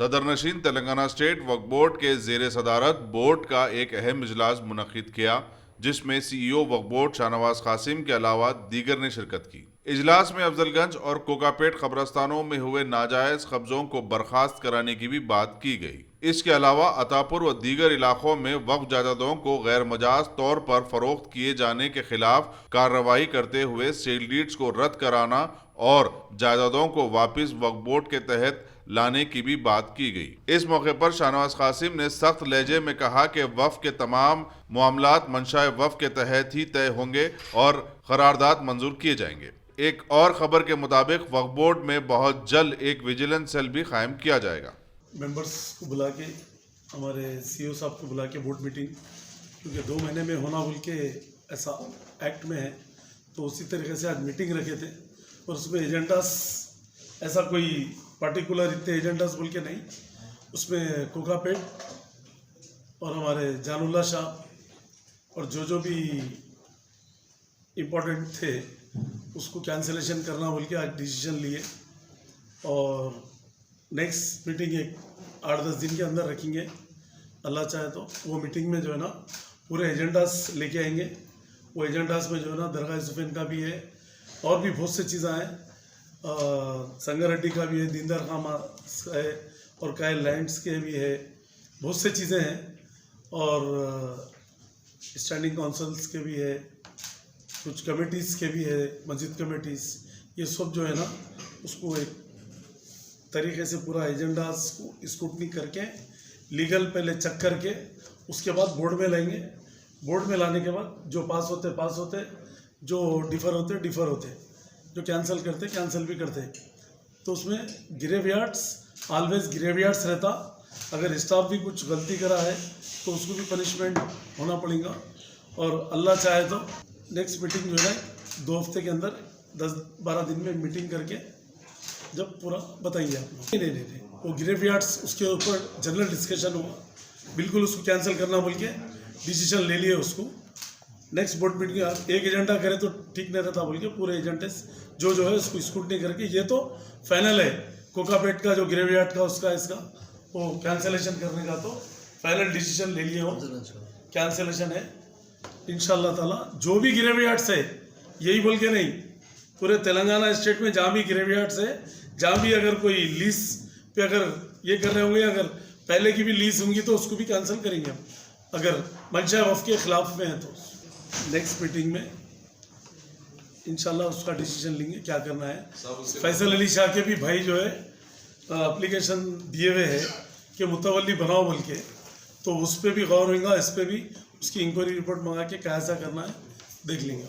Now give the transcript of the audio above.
सदर नशीन तेलंगाना स्टेट वक्फ बोर्ड के ज़ेर सदारत बोर्ड का एक अहम इजलास मुनक्किद किया, जिसमें CEO वक्फ बोर्ड शाहनवाज कासिम के अलावा दीगर ने शिरकत की। इजलास में अफजलगंज और कोकापेट कब्रस्तानों में हुए नाजायज कब्जों को बर्खास्त कराने की भी बात की गई। इसके अलावा अतापुर व दीगर इलाकों में वक्फ जायदादों को गैर मजाज तौर पर फरोख्त किए जाने के खिलाफ कार्रवाई करते हुए सेल डीड्स को रद्द कराना और जायदादों को वापस वक्फ बोर्ड के तहत लाने की भी बात की गई। इस मौके पर शाहनवाज कासिम ने सख्त लहजे में कहा कि वक्फ के तमाम मामलात मंशाए वक्फ के तहत ही तय होंगे और करारदाद मंजूर किए जाएंगे। एक और खबर के मुताबिक वक्फ बोर्ड में बहुत जल्द एक विजिलेंस सेल भी कायम किया जाएगा। मेंबर्स को बुला के, हमारे CEO साहब को बुला के बोर्ड मीटिंग, क्योंकि 2 महीने में होना बोल के ऐसा एक्ट में है, तो उसी तरीके से आज मीटिंग रखे थे और उसमें एजेंडास ऐसा कोई पार्टिकुलर इतने एजेंडास बोल के नहीं, उसमें कोकापेट और हमारे जानुल्ला शाह और जो भी इम्पोर्टेंट थे उसको कैंसिलेशन करना बोल के आज डिसीजन लिए और नेक्स्ट मीटिंग एक 8-10 दिन के अंदर रखेंगे। अल्लाह चाहे तो वो मीटिंग में जो है ना पूरे एजेंडास लेके आएंगे। वो एजेंडास में जो है ना दरगाह सुफेन का भी है और भी बहुत सी चीज़ें हैं, संगारेड्डी का भी है, दीनदार खाम है और कायल लैंड्स के भी है, बहुत सी चीज़ें हैं और स्टैंडिंग काउंसिल्स के भी है, कुछ कमेटीज़ के भी है, मस्जिद कमेटीज़, ये सब जो है ना उसको एक तरीके से पूरा एजेंडास को स्क्रूटनी करके लीगल पहले चेक करके उसके बाद बोर्ड में लाएंगे। बोर्ड में लाने के बाद जो पास होते, जो डिफ़र होते, जो कैंसिल करते कैंसिल भी करते। तो उसमें ग्रेवयार्ड्स, ऑलवेज ग्रेवयार्ड्स रहता। अगर स्टाफ भी कुछ गलती करा है तो उसको भी पनिशमेंट होना पड़ेगा। और अल्लाह चाहे तो नेक्स्ट मीटिंग जो है 2 हफ्ते के अंदर 10-12 दिन में मीटिंग करके जब पूरा बताएंगे आप लोग। नहीं, वो ग्रेवयार्ड्स उसके ऊपर जनरल डिस्कशन हुआ, बिल्कुल उसको कैंसिल करना बोल के डिसीजन ले लिए। उसको नेक्स्ट बोर्ड मीटिंग एक एजेंडा करे तो ठीक नहीं रहता बोल के पूरे एजेंडे जो है उसको स्क्रूटनी करके, ये तो फाइनल है कोकापेट का जो ग्रेवयार्ड का उसका इसका वो कैंसिलेशन करने का तो फाइनल डिसीजन ले लिए हो, कैंसिलेशन है इंशाल्लाह ताला। जो भी ग्रेवयार्ड्स है यही बोल के नहीं, पूरे तेलंगाना स्टेट में जहाँ भी ग्रेवयार्ड्स है, जहाँ भी अगर कोई लीज पे अगर ये कर रहे होंगे, अगर पहले की भी लीज होंगी तो उसको भी कैंसिल करेंगे हम, अगर मंशा वक्फ के खिलाफ में है तो। नेक्स्ट मीटिंग में इंशाल्लाह उसका डिसीजन लेंगे क्या करना है। फैसल अली शाह के भी भाई जो है एप्लीकेशन दिए हुए है कि मुतवल्ली बनाओ बोल के, तो उस पर भी गौर होगा, इस पर भी उसकी इंक्वायरी रिपोर्ट मंगा के कैसा करना है देख लेंगे।